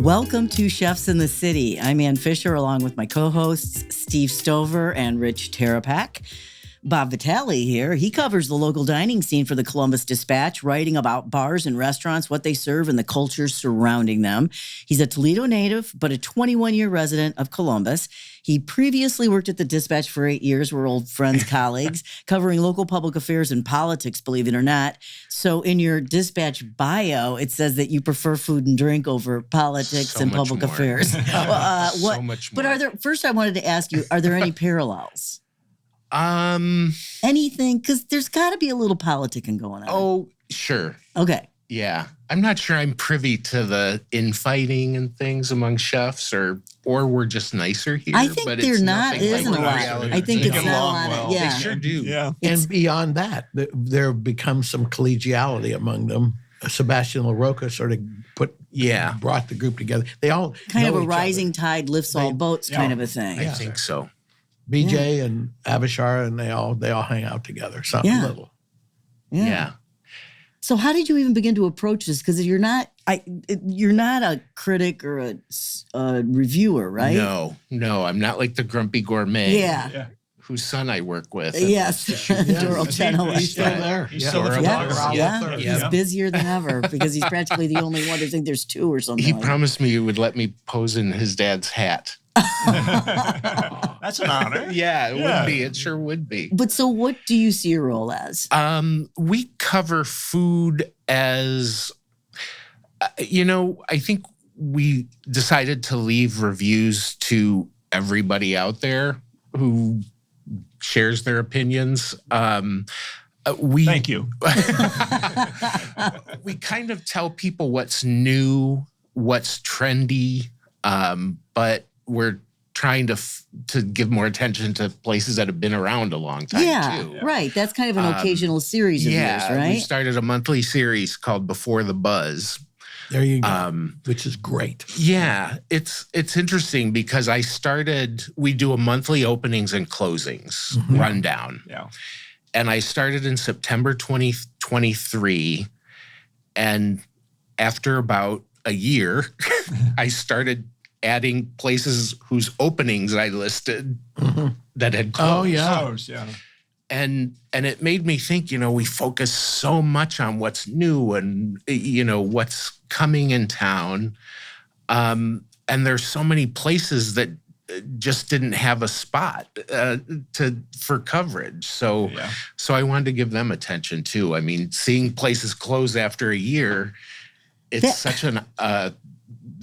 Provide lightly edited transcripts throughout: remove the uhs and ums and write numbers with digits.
Welcome to Chefs in the City. I'm Ann Fisher, along with my co-hosts Steve Stover and Rich Terapak. Bob Vitale here. He covers the local dining scene for the Columbus Dispatch, writing about bars and restaurants, what they serve, and the culture surrounding them. He's a Toledo native, but a 21-year resident of Columbus. He previously worked at the Dispatch for 8 years. We're old friends, colleagues, covering local public affairs and politics, believe it or not. So in your Dispatch bio, it says that you prefer food and drink over politics and public affairs. So much more. But first I wanted to ask you, are there any parallels? Anything? Because there's got to be a little politicking going on. Oh, sure. Okay. Yeah. I'm not sure I'm privy to the infighting and things among chefs, or we're just nicer here. I think but there it's not nothing isn't like a lot. reality. I think They it's get not a along lot. well. Yeah. They sure do. Yeah. And beyond that, there becomes some collegiality among them. Sebastian LaRocca sort of brought the group together. They all Kind of know a each rising other. tide lifts all boats kind of a thing. I think so. BJ and Avishar, and they all hang out together. Something little. Yeah. So how did you even begin to approach this? Because you're not a critic or a reviewer, right? No, I'm not like the grumpy gourmet. Yeah. Whose son I work with. Yes. Doral Chenoweth. He's still there. He's still the Yeah, photographer. yeah. He's busier than ever because he's practically the only one. I think there's two or something. He like promised me he would let me pose in his dad's hat. That's an honor. Yeah, it would be. It sure would be. But so what do you see your role as? We cover food as, I think we decided to leave reviews to everybody out there who shares their opinions. Thank you. We kind of tell people what's new, what's trendy, but we're trying to give more attention to places that have been around a long time, too. Right. That's kind of an occasional series of yours, right? We started a monthly series called Before the Buzz. There you go, which is great. Yeah, it's interesting because we do a monthly openings and closings rundown. Yeah. And I started in September 2023. And after about a year, I stared adding places whose openings I listed that had closed. Oh, yeah. Close, yeah. And it made me think, we focus so much on what's new and, what's coming in town. And there's so many places that just didn't have a spot for coverage. So I wanted to give them attention too. I mean, seeing places close after a year, it's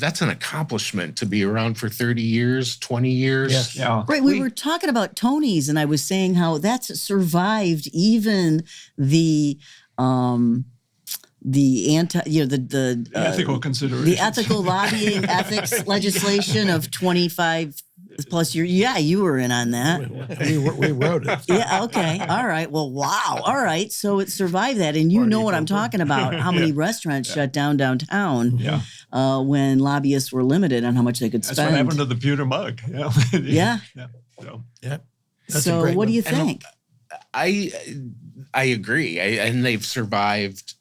that's an accomplishment to be around for 30 years, 20 years. Yes. Yeah. Right. We were talking about Tony's, and I was saying how that's survived even the Ethical considerations. the ethical lobbying ethics legislation of 25 plus years. Yeah, you were in on that. We wrote it. Yeah, okay. All right. Well, wow. All right. So it survived that. And you know what I'm talking about, how many restaurants shut down downtown when lobbyists were limited on how much they could That's spend. what happened to the pewter mug. Yeah. So, what do you think? I agree. And they've survived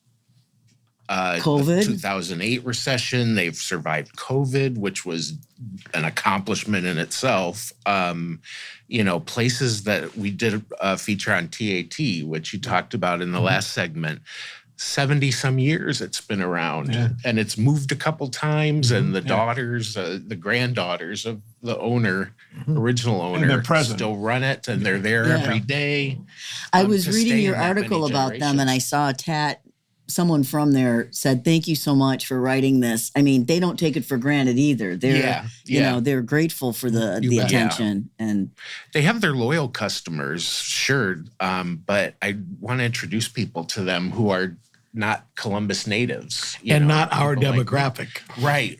COVID? 2008 recession. They've survived COVID, which was an accomplishment in itself. Places that we did a feature on TAT, which you talked about in the last segment. 70 some years it's been around, and it's moved a couple times, and the daughters, the granddaughters of the owner, original owner, still run it, and they're there every day. I was reading your article about them, and I saw someone from there said, "Thank you so much for writing this." I mean, they don't take it for granted either. They're, they're grateful for the attention, and they have their loyal customers, sure. But I want to introduce people to them who are not Columbus natives, and not our demographic. Right.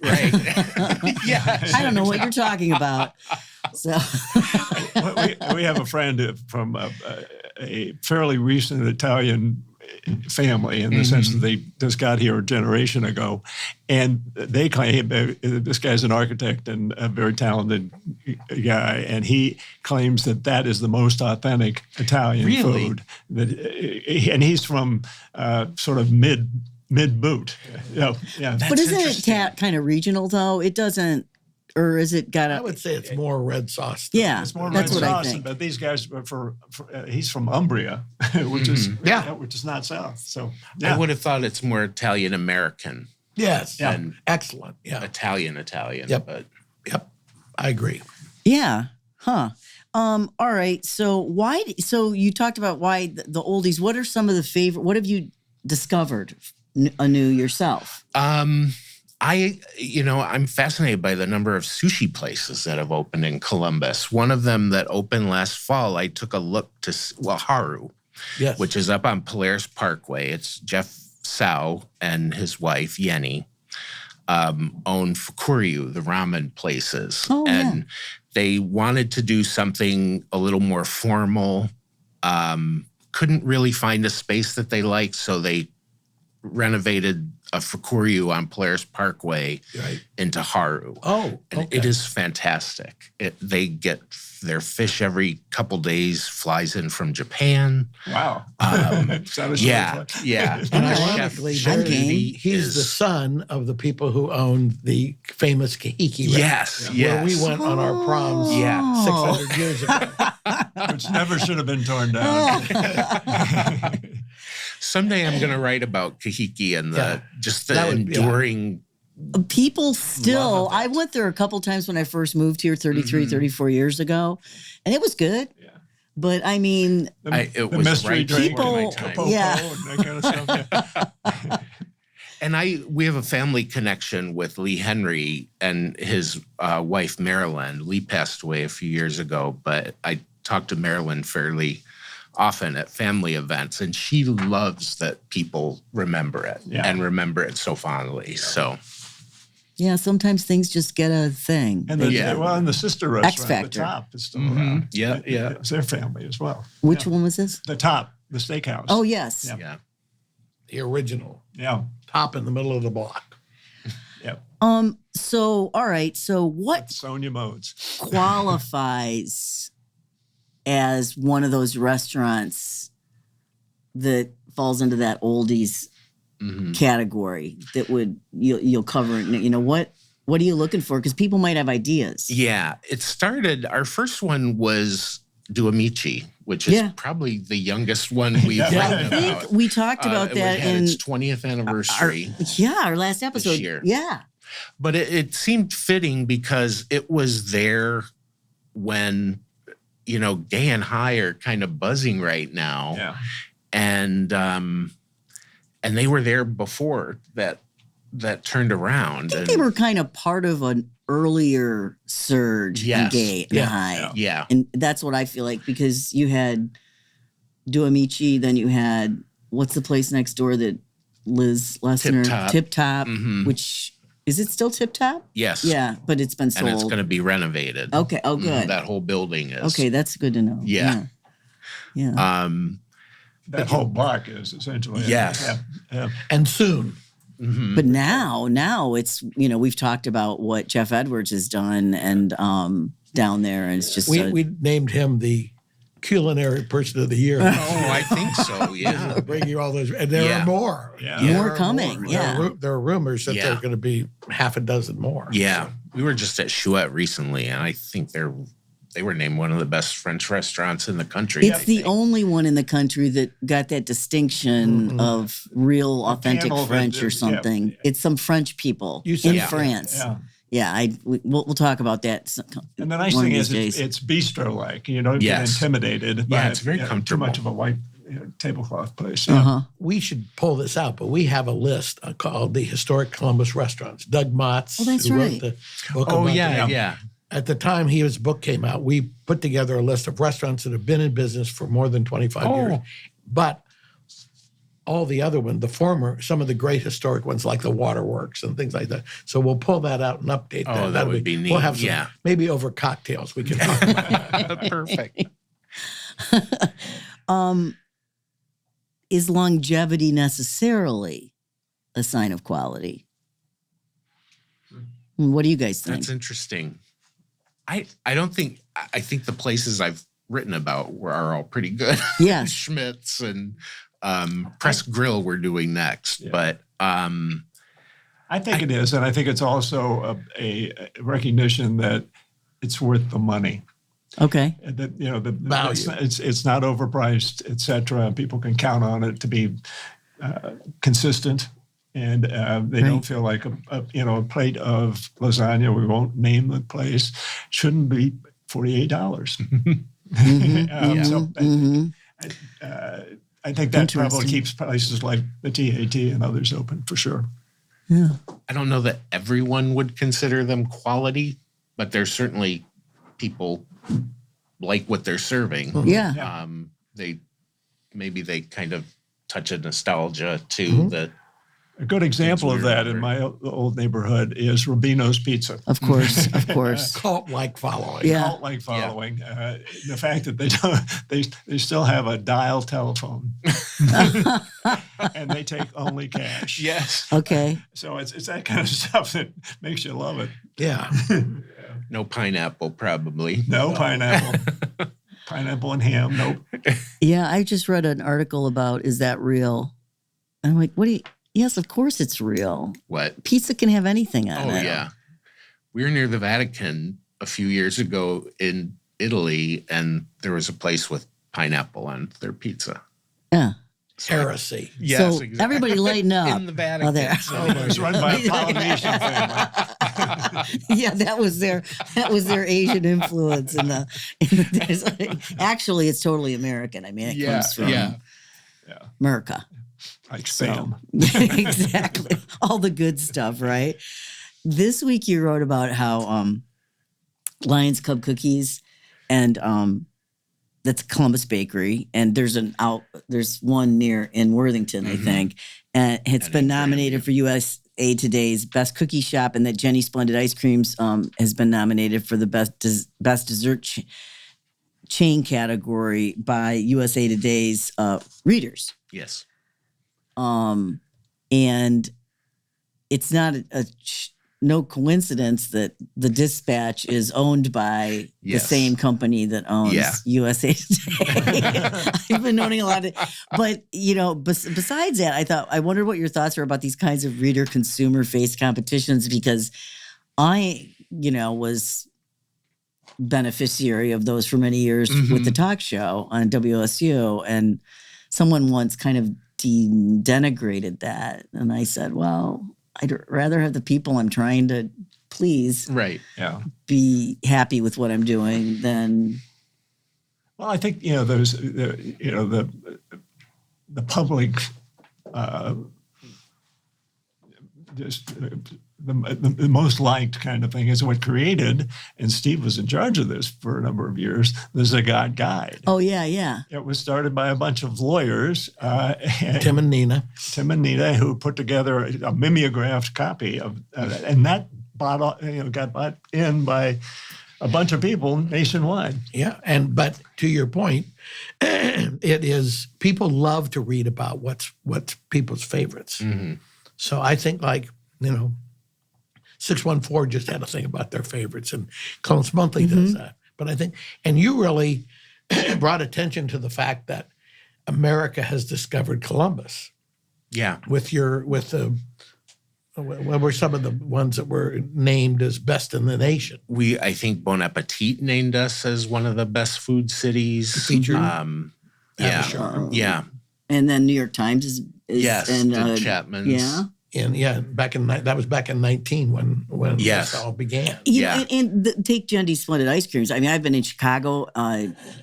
Yeah, I don't know what you're talking about. So we have a friend from a fairly recent Italian family in the sense that they just got here a generation ago. And they claim, this guy's an architect and a very talented guy, and he claims that is the most authentic Italian food. And he's from sort of mid-boot. Yeah. But isn't it kind of regional though? It doesn't, or is it got? I would say it's more red sauce. Yeah, It's more that's red what sauce. I think. But these guys, he's from Umbria, which is not south. So I would have thought it's more Italian American. Yes. Yeah. And excellent. Yeah. Italian. Yep. But I agree. Yeah. Huh. All right. So so you talked about why the oldies. What are some of the favorite? What have you discovered anew yourself? I'm fascinated by the number of sushi places that have opened in Columbus. One of them that opened last fall, I took a look to, Haru, Yes. which is up on Polaris Parkway. It's Jeff Sao and his wife, Yenny, own Fukuryu, the ramen places. Oh, and they wanted to do something a little more formal. Couldn't really find a space that they liked, so they renovated a Fukuryu on Polaris Parkway into Haru. Oh, and it is fantastic. They get their fish every couple days, flies in from Japan. Wow. Yeah. And ironically, he's the son of the people who owned the famous Kahiki restaurant. Yes. Where we went on our proms 600 years ago. Which never should have been torn down. Someday I'm going to write about Kahiki and the enduring. People still, I went there a couple times when I first moved here 34 years ago, and it was good. Yeah. But I mean, it was mystery right drink, before my time. and that kind of stuff. And we have a family connection with Lee Henry and his wife, Marilyn. Lee passed away a few years ago, but I talked to Marilyn fairly often at family events, and she loves that people remember it and remember it so fondly. So, yeah, sometimes things just get a thing. And the sister restaurant, Factor. The Top, is still around. Yeah. It's their family as well. Which one was this? The Top, the steakhouse. Oh, yes. Yeah. The original. Yeah. Top in the middle of the block. Yeah. So, all right. So what That's Sonia Modes qualifies as one of those restaurants that falls into that oldies category that you'll cover? What are you looking for? Because people might have ideas. Yeah. It started, our first one was Duamichi, which is probably the youngest one we've written I think about. we talked about that in its 20th anniversary. Our last episode. This year. Yeah. But it seemed fitting because it was there when, gay and high are kind of buzzing right now. Yeah. And they were there before that turned around. I think they were kind of part of an earlier surge in gay and high. Yeah. And that's what I feel like, because you had Duamichi, then you had, what's the place next door that Liz Lessner? Tip Top, which, is it still Tip Top? Yes. Yeah, but it's been sold. And it's going to be renovated. Okay. Oh, good. That whole building is. Okay, that's good to know. Yeah. That whole block is essentially. Yes. Yeah. And soon. But now it's, we've talked about what Jeff Edwards has done and down there, and it's just we named him the culinary person of the year. Oh, I think so. Yeah. Bring you all those, and there are more. Yeah. More coming. Yeah. There are rumors that there are going to be half a dozen more. Yeah. We were just at Chouette recently, and I think they were named one of the best French restaurants in the country. It's the only one in the country that got that distinction of real authentic French or something. It's some French people in France. Yeah, we'll talk about that. And the nice thing is it's bistro-like. You don't get intimidated by it's very comfortable. Too much of a white tablecloth place. We should pull this out, but we have a list called the Historic Columbus Restaurants. Doug Motz, that's who right. wrote the book Oh, about yeah. At the time his book came out, we put together a list of restaurants that have been in business for more than 25 years. But all the other ones, some of the great historic ones like the Waterworks and things like that. So we'll pull that out and update that. Oh, that would be neat. We'll have some, maybe over cocktails we can talk about that. Perfect. Is longevity necessarily a sign of quality? What do you guys think? That's interesting. I don't think, I think the places I've written about are all pretty good. Yes. Schmidt's and Press Grill we're doing next. But I think it is, and I think it's also a recognition that it's worth the money. Okay. That the value. It's not overpriced, et cetera. People can count on it to be consistent, and they don't feel like a plate of lasagna. We won't name the place. Shouldn't be $48. I think that probably keeps places like the TAT and others open for sure. Yeah. I don't know that everyone would consider them quality, but there's certainly people like what they're serving. Yeah. They kind of touch a nostalgia too. That a good example of that in my old neighborhood is Rubino's Pizza. Of course. Cult-like following. Yeah. Cult-like following. The fact that they still have a dial telephone and they take only cash. yes. Okay. So it's that kind of stuff that makes you love it. Yeah. No pineapple, probably. No pineapple. Pineapple and ham. Nope. Yeah, I just read an article about, is that real? And I'm like, what do you, yes, of course it's real. What? Pizza can have anything on it. Oh, yeah. We were near the Vatican a few years ago in Italy, and there was a place with pineapple on their pizza. Yeah. Heresy. Yes, So exactly. everybody lighten up. In the Vatican. Oh, there. It was run by a Polynesian family. Yeah, that was their Asian influence in the actually it's totally American. I mean, it comes from America. Like spam. Exactly. All the good stuff, right? This week you wrote about how Lions Club cookies and that's Columbus Bakery, and there's one near in Worthington, I think, and it's been nominated for USA Today's Best Cookie Shop, and that Jenny Splendid Ice Creams has been nominated for the best dessert chain category by USA Today's readers. Yes. And it's not no coincidence that the Dispatch is owned by the same company that owns USA Today. I've been owning a lot of, but besides that, I wondered what your thoughts were about these kinds of reader consumer face competitions, because I, was beneficiary of those for many years with the talk show on WSU, and someone once kind of denigrated that, and I said, well, I'd rather have the people I'm trying to please be happy with what I'm doing than. Well, I think there's the public just the most liked kind of thing is what created, and Steve was in charge of this for a number of years, the Zagat Guide. Oh, yeah. It was started by a bunch of lawyers. Tim and Nina, who put together a mimeographed copy of, and that got bought in by a bunch of people nationwide. Yeah, but to your point, it is, people love to read about what's people's favorites. So I think 614 just had a thing about their favorites, and Columbus Monthly does that. But I think, and you really brought attention to the fact that America has discovered Columbus. Yeah. What were some of the ones that were named as best in the nation? I think Bon Appetit named us as one of the best food cities. Featured. Yeah. And then New York Times is and Chapman's. Yeah. And that was back in 19 when this all began. Take Jendy's Splendid Ice Creams. I mean, I've been in Chicago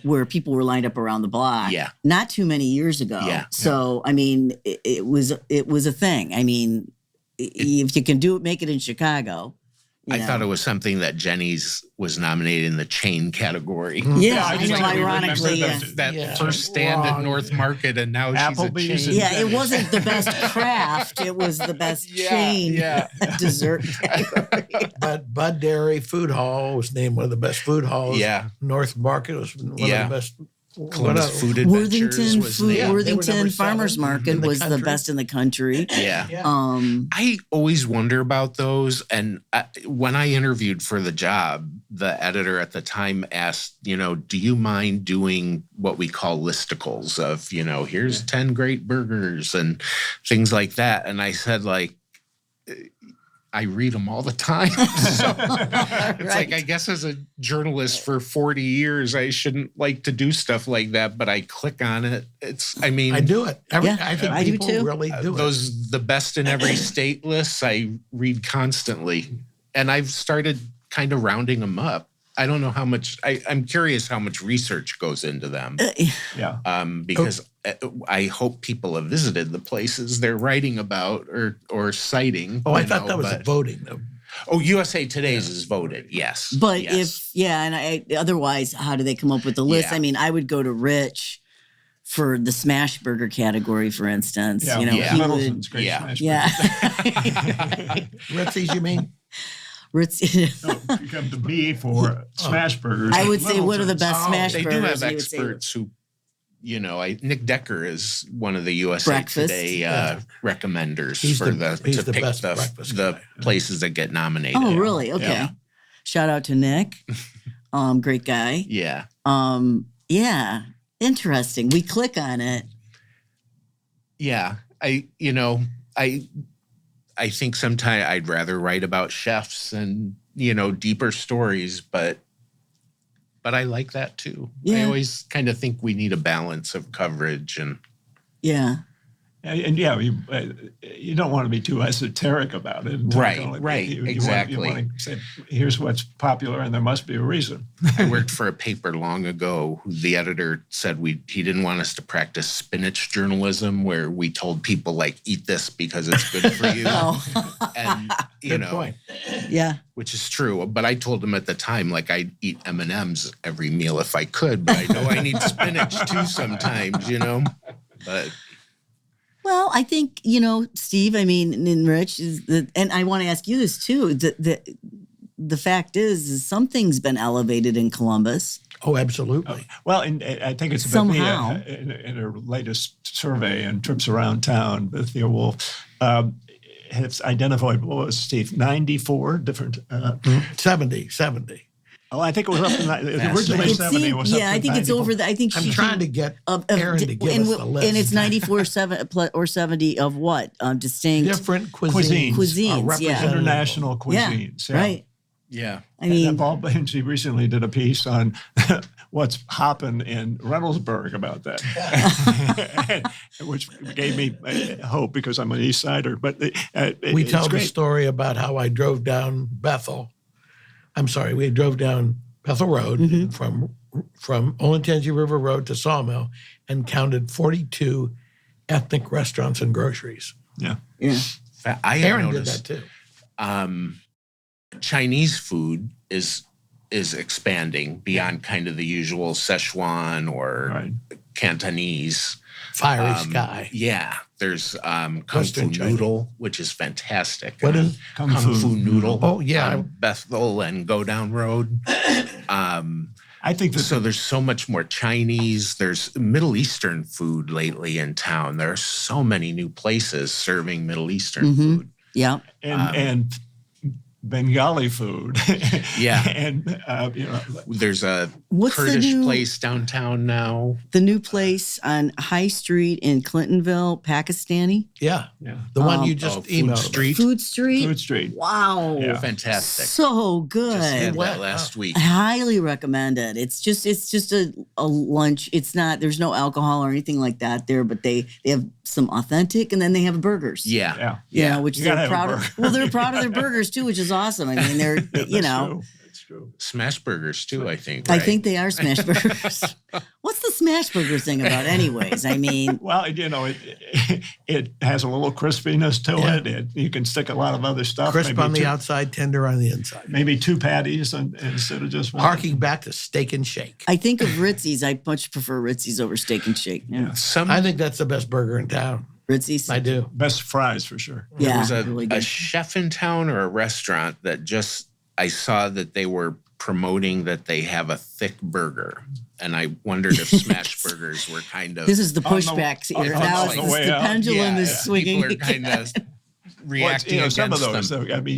where people were lined up around the block. Yeah. Not too many years ago. Yeah. So I mean, it was a thing. I mean, if you can do it, make it in Chicago. I thought it was something that Jenny's was nominated in the chain category. Yeah, I know, ironically. That first stand at North Market, and now Applebee's she's a chain. Yeah, it wasn't the best craft. It was the best chain dessert category. But Bud Dairy Food Hall was named one of the best food halls. Yeah. North Market was one of the best Columbus Food Adventures Worthington was food, named. Worthington Farmers Market was the country. best in the country. Yeah. Yeah. I always wonder about those. And when I interviewed for the job, the editor at the time asked, do you mind doing what we call listicles of, here's 10 great burgers and things like that. And I said, I read them all the time. So it's like, I guess as a journalist for 40 years, I shouldn't like to do stuff like that, but I click on it. I do it. I think I do people too. really do it. Those the best in every state lists I read constantly. And I've started kind of rounding them up. I don't know how much, I'm curious how much research goes into them. Because I hope people have visited the places they're writing about or citing. I thought that was voting. USA Today's is voted, yes. But yes. Otherwise, how do they come up with the list? Yeah. I mean, I would go to Rich for the smash burger category, for instance. Yeah, he Middleton's great smash burger. Ritzy's, you mean? Ritz. You come to me for smash burgers. I would say one of the best smash They burgers. do have you would experts who, Nick Decker is one of the USA Breakfast, Today recommenders He's for the pick best breakfast the guy. places that get nominated. Oh, really? Okay. Yeah. Shout out to Nick. Great guy. Yeah. Yeah. Interesting. We click on it. Yeah. I think sometimes I'd rather write about chefs and, deeper stories, but I like that too. Yeah. I always kind of think we need a balance of coverage and Yeah. And you don't want to be too esoteric about it. Right, You exactly. want to say, here's what's popular, and there must be a reason. I worked for a paper long ago who the editor said he didn't want us to practice spinach journalism where we told people eat this because it's good for you. And Good point. Yeah. which is true. But I told him at the time, I'd eat M&Ms every meal if I could, but I know I need spinach too sometimes, But Well, I think, Steve, and Rich, and I want to ask you this too. The fact is something's been elevated in Columbus. Oh, absolutely. Well, and I think it's Somehow. in her latest survey and trips around town, Thea Wolf has identified, what was Steve, 94 different... 70. Oh, I think it was up to originally 70. It was up to I think it's 94. over. I think I'm trying to get Aaron to give us the list. And it's 94 or 70 of what? Distinct Different cuisines. Cuisines, yeah. International cuisines. Yeah. Right. yeah. I mean, And she recently did a piece on what's hopping in Reynoldsburg about that, which gave me hope because I'm an East Sider. But we tell the story about how I drove down Bethel. I'm sorry, we drove down Bethel Road from Olentangy River Road to Sawmill and counted 42 ethnic restaurants and groceries. Yeah. I have Aaron noticed, did that too. Chinese food is expanding beyond kind of the usual Szechuan or Cantonese. Fiery Sky. Yeah. There's Kung Fu Western China. Noodle, which is fantastic. What is Kung Kung Fu Noodle? Oh, yeah. On Bethel and Go Down Road. I think that So there's so much more Chinese. There's Middle Eastern food lately in town. There are so many new places serving Middle Eastern food. yeah. and Bengali food. Yeah. And There's a What's the Kurdish new- place downtown now. The new place on High Street in Clintonville, Pakistani. Yeah. The one you Oh, just Food emailed. Street. Food Street. Food Street. Wow. Yeah. Fantastic. So Just had good. that last week. I highly recommend it. It's just a lunch. It's not, there's no alcohol or anything like that there, but they have some authentic and then they have burgers. Yeah. Yeah. Which You they're gotta have a proud of. burger. Well, they're proud of their burgers too, which is awesome. I mean, they're, That's true. Smash burgers too, I think. I Right? think they are smash burgers. What's the smash burger thing about anyways? I mean, Well, it has a little crispiness to it. You can stick a lot of other stuff. Crisp maybe on the two- outside, tender on the inside. Maybe two patties instead of just one. Harking back to Steak and Shake. I think of Ritzy's. I much prefer Ritzy's over Steak and Shake. Yeah. I think that's the best burger in town. Ritzy's. I do. Best fries for sure. Yeah, There was really a good. chef in town or a restaurant that I saw that they were promoting that they have a thick burger. And I wondered if smash burgers were kind of... This is the pushback here. Now the it's way the out. pendulum is swinging. People are kind of reacting against some of those, them. I mean,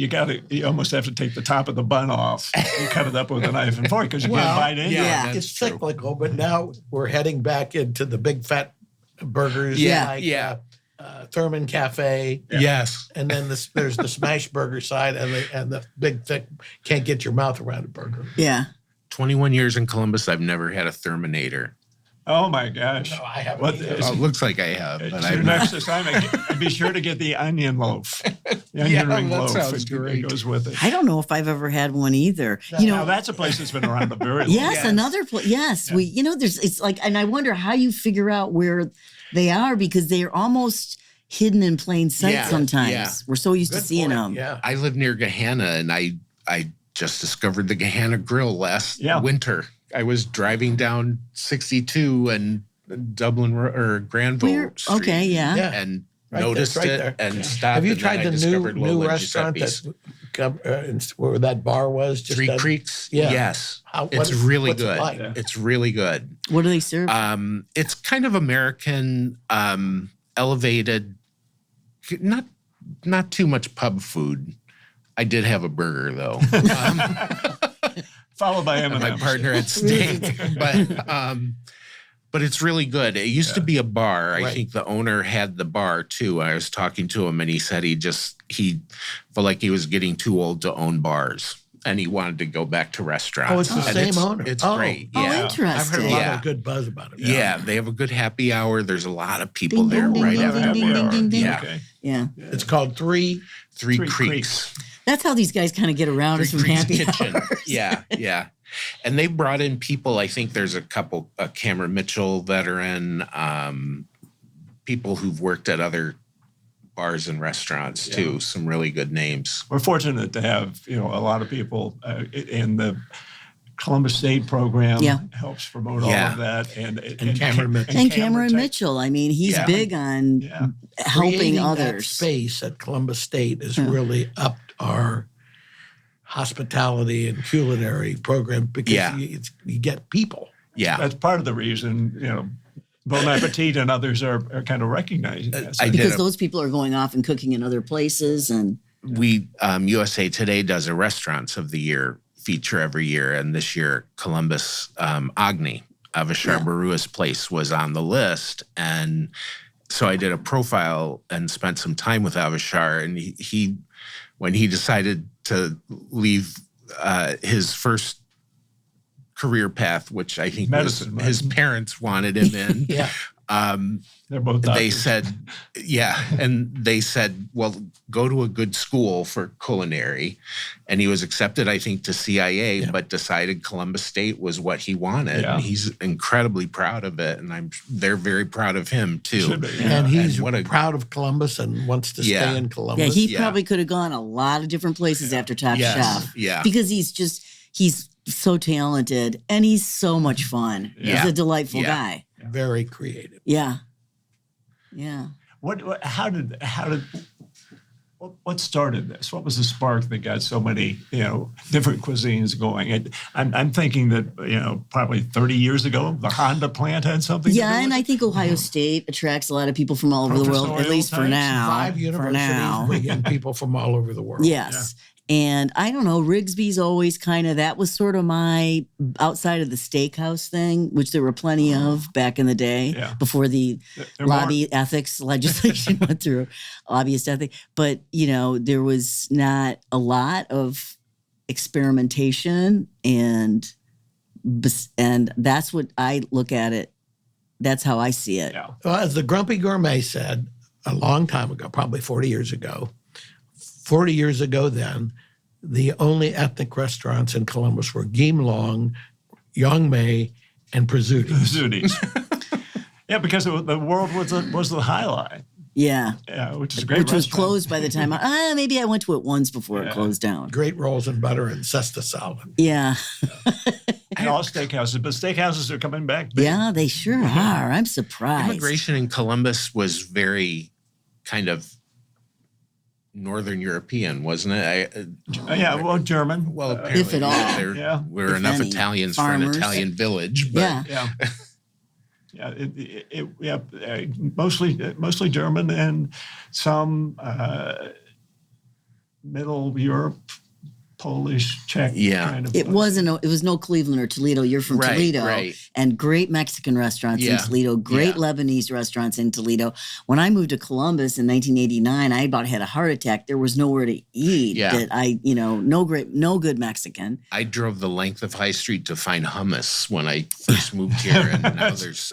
you almost have to take the top of the bun off and cut it up with a knife and fork because you can't bite into yeah. it. Yeah. It's cyclical, but now we're heading back into the big fat burgers. Yeah. Like, Thurman Cafe. Yes. And then there's the smash burger side and the big thick can't get your mouth around a burger. Yeah. 21 years in Columbus, I've never had a Terminator. Oh my gosh! No, I haven't. What either. Oh, it looks like I have, but It's I've your not. next assignment. Be sure to get the onion loaf. The onion ring that loaf. sounds It great. goes with it. I don't know if I've ever had one either. Now that's a place that's been around a very long Yes, time. another place. Yes, we. It's like, and I wonder how you figure out where they are because they are almost hidden in plain sight Yeah, sometimes. yeah. We're so used Good to seeing point, them. Yeah. I live near Gahanna, and I just discovered the Gahanna Grill last winter. I was driving down 62 and Dublin or Granville Street. Okay, yeah. Yeah. And Right, noticed that's right it there. and stopped. Have you and then tried I the discovered new Lola restaurant Giuseppe's. where that bar was? Just Three down- Creeks? Yeah. Yes. What It's is- really what's it good. like? Yeah. It's really good. What do they serve? It's kind of American, elevated, not too much pub food. I did have a burger though. Followed by And my M&M's. partner at steak, but it's really good. It used to be a bar. I Right. think the owner had the bar too. I was talking to him and he said he felt like he was getting too old to own bars and he wanted to go back to restaurants. Oh, it's the And same owner. It's Oh. great. Oh, Yeah. interesting. I've heard a lot Yeah. of good buzz about it. Yeah, they have a good happy hour. There's a lot of people Ding, there ding, ding, right ding, after ding, ding, work. ding, ding. Yeah. Okay. Yeah. It's called Three Three Creeks. That's how these guys kind of get around us Three from Creeks happy Kitchen. hours. Yeah. And they brought in people. I think there's a Cameron Mitchell veteran, people who've worked at other bars and restaurants too. Some really good names. We're fortunate to have a lot of people in the Columbus State program. Yeah. Helps promote all Yeah. of that and Cameron Mitchell. And Cameron Tech- Mitchell. I mean, he's Yeah. big on Yeah. helping Creating that others. space at Columbus State has really upped our hospitality and culinary program because you get people. Yeah. That's part of the reason Bon Appetit and others are kind of recognizing that. I did Because a- those people are going off and cooking in other places. And We USA Today does a Restaurants of the Year feature every year, and this year Columbus Agni, Avishar Barua's place, was on the list, and so I did a profile and spent some time with Avishar, and he when he decided to leave his first career path, which I think Medicine, was right? his parents wanted him in. Yeah. They're both They doctors. said, well, go to a good school for culinary. And he was accepted, I think, to CIA, but decided Columbus State was what he wanted. Yeah. And he's incredibly proud of it. And they're very proud of him, too. Should be. And he's what a- proud of Columbus and wants to Yeah. stay in yeah, Columbus. he Yeah. probably could have gone a lot of different places after Top Yes, Chef. yeah. Because he's so talented and he's so much fun. Yeah. He's a delightful Yeah. guy. Very creative. Yeah. Yeah. What started this? What was the spark that got so many, different cuisines going? I'm thinking that, probably 30 years ago, the Honda plant had something to do Yeah, with and I it? think Ohio State attracts a lot of people from all over the world, at Professorial least for types? now. 5 For universities now. bring in people from all over the world. Yes. And I don't know, Rigsby's always that was sort of my outside of the steakhouse thing, which there were plenty of back in the day Yeah. before the They're lobby ethics legislation went through, lobbyist ethic. But, there was not a lot of experimentation and that's what I look at it. That's how I see it. Yeah. Well, as the Grumpy Gourmet said a long time ago, probably 40 years ago, 40 years ago then, the only ethnic restaurants in Columbus were Guim Long, Yong Mei, and Prizzuti. Zooties. Yeah, because the world was the highlight. Yeah. Yeah, which is a great Which was restaurant. closed by the time maybe I went to it once before it closed down. Great rolls and butter and cesta salad. Yeah. And all steakhouses, but steakhouses are coming back big. Yeah, they sure are. I'm surprised. Immigration in Columbus was very kind of Northern European, wasn't it? well, German. Well, apparently If at all. Yeah. we're If enough any. Italians Farmers. for an Italian village. But Yeah. Mostly German and some Middle Europe, Polish, Czech kind of. It was no Cleveland or Toledo. You're from Right, Toledo, right. and great Mexican restaurants in Yeah, Toledo, great yeah. Lebanese restaurants in Toledo. When I moved to Columbus in 1989, I about had a heart attack. There was nowhere to eat. Yeah. That no good Mexican. I drove the length of High Street to find hummus when I first moved here, and now there's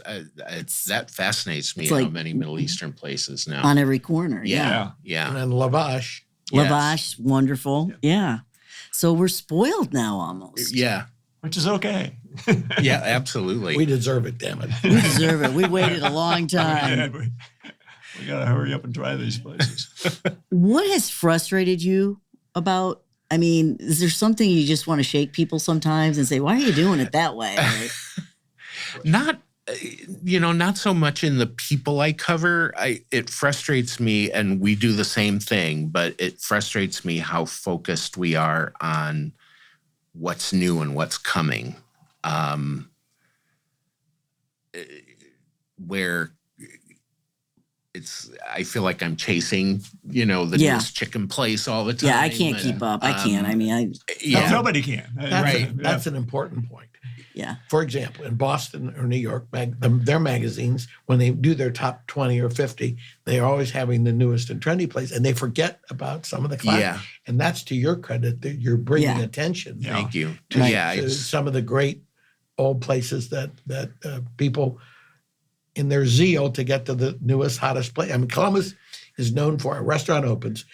that fascinates me. It's How like many Middle Eastern places now? on every corner. yeah, And yeah. then lavash. Yes. Lavash, wonderful. Yeah. So we're spoiled now almost. Yeah, Which is okay. yeah, absolutely. We deserve it, damn it. We deserve it. We waited a long time. We got to hurry up and try these places. What has frustrated you about? I mean, is there something you just want to shake people sometimes and say, "Why are you doing it that way?" Not not so much in the people I cover. It frustrates me, and we do the same thing, but it frustrates me how focused we are on what's new and what's coming. Where I feel like I'm chasing, the newest chicken place all the time. Yeah, I can't keep up. I can't. I mean, Yeah. Nobody can. That's an important point. yeah. For example, in Boston or New York, their magazines, when they do their top 20 or 50, they're always having the newest and trendy place, and they forget about some of the classics. Yeah. And that's to your credit that you're bringing attention Thank you. to some of the great old places that people, in their zeal to get to the newest, hottest place. I mean, Columbus is known for a restaurant opens.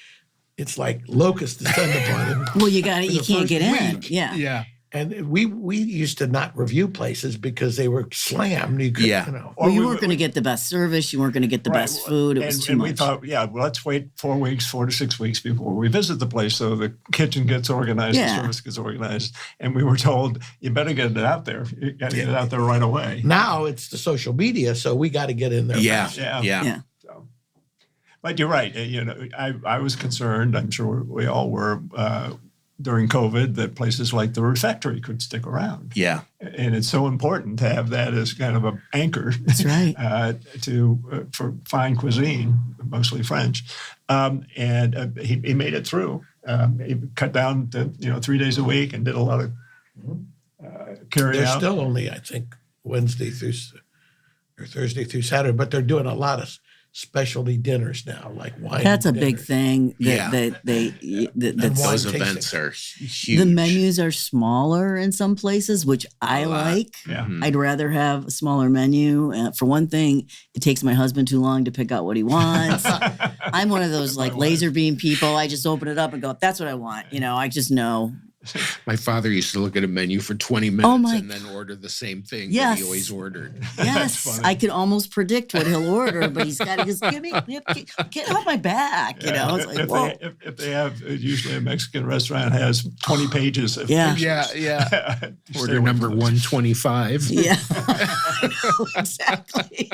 It's like locusts descend upon it. Well, you can't first get in. week. Yeah. Yeah. And we used to not review places because they were slammed. You could, Yeah. Well, you weren't going to get the best service. You weren't going to get the best food. It was too much. And we thought, let's wait 4 to 6 weeks before we visit the place so the kitchen gets organized, the service gets organized. And we were told, you better get it out there. You got to get it out there right away. Now it's the social media, so we got to get in there. Yeah. fast. Yeah. So, but you're right. I was concerned, I'm sure we all were, during COVID, that places like the refectory could stick around. Yeah. And it's so important to have that as kind of an anchor. That's right. For fine cuisine, mostly French. And he made it through. He cut down to 3 days a week and did a lot of carry They're out. still only, I think, Wednesday through or Thursday through Saturday, but they're doing a lot of specialty dinners now, like wine. That's a dinner. big thing. Yeah. That's Those wine events tasting. are huge. the menus are smaller in some places, which I like. Yeah. I'd rather have a smaller menu. For one thing, it takes my husband too long to pick out what he wants. I'm one of those like laser beam people. I just open it up and go, that's what I want. I just know. My father used to look at a menu for 20 minutes my and then order the same thing that Yes. he always ordered. Yes, I could almost predict what he'll order, but he's got to just get off my back. It's like, whoa. If they have, usually a Mexican restaurant has 20 pages of Yeah. pictures. Yeah. Stay Order away number from those. 125. Yeah, I know, exactly.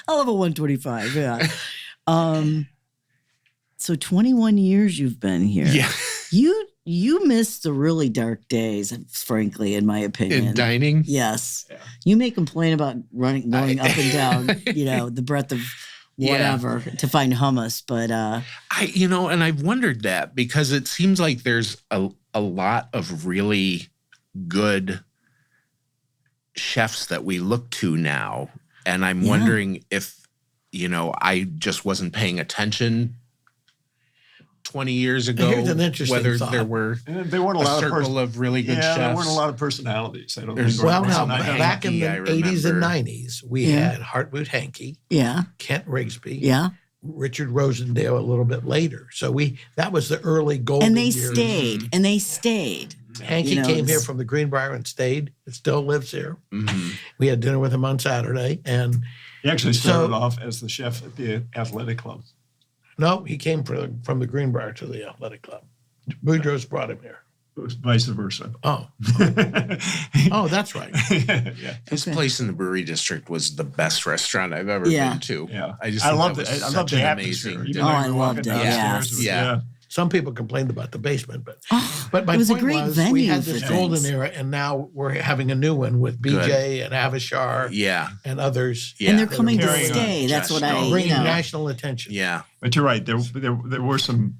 I love a 125. Yeah. So 21 years you've been here. Yeah. You missed the really dark days, frankly, in my opinion. In dining. Yes. Yeah. You may complain about going up and down, the breadth of whatever to find hummus, but and I've wondered that because it seems like there's a lot of really good chefs that we look to now. And I'm wondering if, I just wasn't paying attention 20 years ago. Here's an interesting whether thought. there were There weren't a circle of really good chefs. there weren't a lot of personalities. I don't There's- think. Well, Well, now, Hanky, back in the I 80s and remember. 90s, we had Hartmut Hanke, yeah, Kent Rigsby, yeah. Richard Rosendale a little bit later. So that was the early golden And they years. stayed. Hanke came here from the Greenbrier and stayed. It still lives here. Mhm. We had dinner with him on Saturday, and He actually started off as the chef at the athletic club. no, he came from the Greenbrier to the athletic club. Boudreaux's brought him here. It was vice versa. Oh, that's right. Yeah. His place in the brewery district was the best restaurant I've ever Yeah. been to. Yeah. I just I think loved that it. was I such loved the an atmosphere. amazing Even dinner. though I you're loved walking it, downstairs, yes. it was- Yeah. Some people complained about the basement, but my it was a point great was venue we had for this things. golden era, and now we're having a new one with BJ and Avishar Yeah. and others. Yeah. And they're that are coming to carrying on. stay. That's what Just I, bringing you know. national attention. Yeah. But you're right. There were some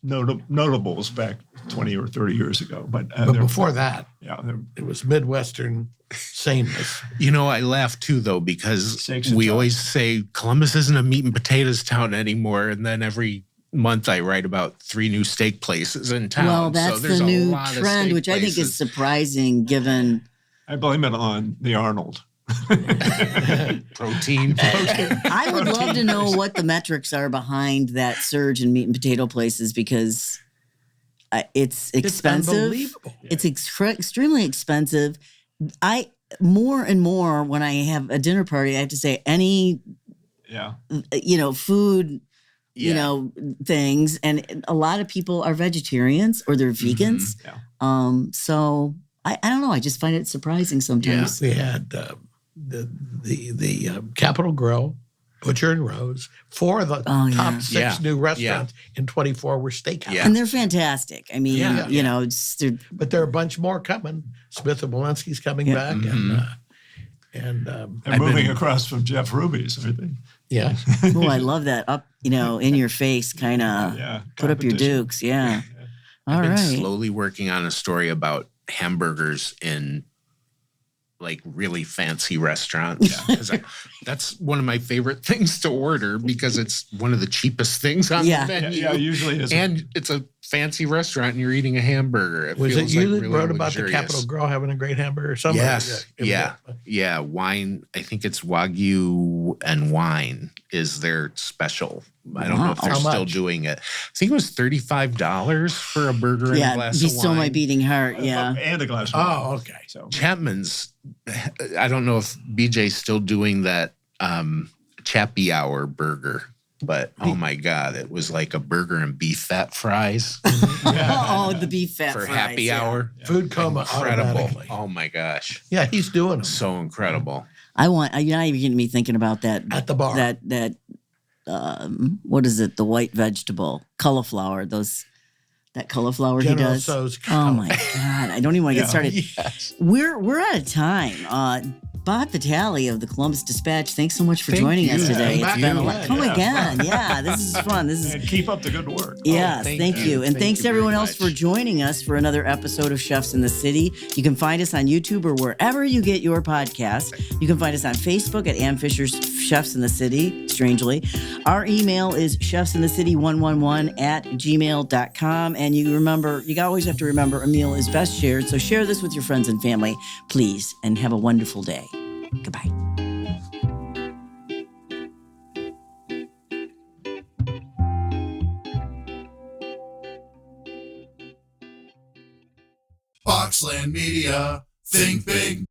notables back 20 or 30 years ago. But Before that, yeah, it was Midwestern sameness. You know, I laugh too, though, because Steaks and we chops. always say Columbus isn't a meat and potatoes town anymore. And then every month I write about 3 new steak places in town. Well, So that's there's the a new lot of trend, steak which I think is places. surprising given. I blame it on the Arnold. Protein. I would love to know what the metrics are behind that surge in meat and potato places because it's expensive. It's unbelievable. It's extremely expensive. More and more when I have a dinner party, I have to say any, Yeah. food, Yeah. things. And a lot of people are vegetarians or they're vegans. Yeah. So I don't know. I just find it surprising sometimes. We had the Capitol Grill, Butcher and Rose. 4 of the top 6 Yeah. new restaurants in 24 were steakhouses. Yeah. And they're fantastic. I mean, Yeah. But there are a bunch more coming. Smith and Walensky's coming back, and They're moving across from Jeff Ruby's, I think. yeah, oh, I love that up, in your face kind of put up your competition. dukes. Yeah. All I've been right. slowly working on a story about hamburgers in like really fancy restaurants. 'Cause that's one of my favorite things to order because it's one of the cheapest things on Yeah. the menu. Yeah, usually it's And it's a fancy restaurant and you're eating a hamburger. It was it feels you like that really wrote about the luxurious. Capitol Grill having a great hamburger? Somebody, Yes. it was Yeah. a- Yeah. Wine. I think it's Wagyu and wine is their special. I don't know if they're How still much? doing it. I think it was $35 for a burger and a Yeah. glass Be of still wine. my beating heart. Yeah. and a glass of wine. Oh, okay. So Chapman's, I don't know if BJ's still doing that Chappy Hour burger, but oh my God, it was like a burger and beef fat fries Oh, the beef fat for fries, happy yeah. hour. Food coma Incredible. automatically. Oh my gosh. Yeah, he's doing them So incredible. I want. You're not even getting me thinking about that. at the bar. That what is it? The white vegetable cauliflower. That cauliflower he General does. Tso's Oh my God! I don't even want to get started. Yes. We're out of time. Bob Vitale of the Columbus Dispatch, thanks so much for Thank joining us you. today. Thank It's been a you. lot. Come Yeah. again. Yeah, this is fun. This is and keep up the good work. Yes, thank thank you. you. And Thank thanks you everyone very else much. for joining us for another episode of Chefs in the City. You can find us on YouTube or wherever you get your podcasts. You can find us on Facebook at Ann Fisher's Chefs in the City, strangely. Our email is chefsinthecity111@gmail.com. And you always have to remember a meal is best shared. So share this with your friends and family, please, and have a wonderful day. Goodbye. Boxland Media. Think big.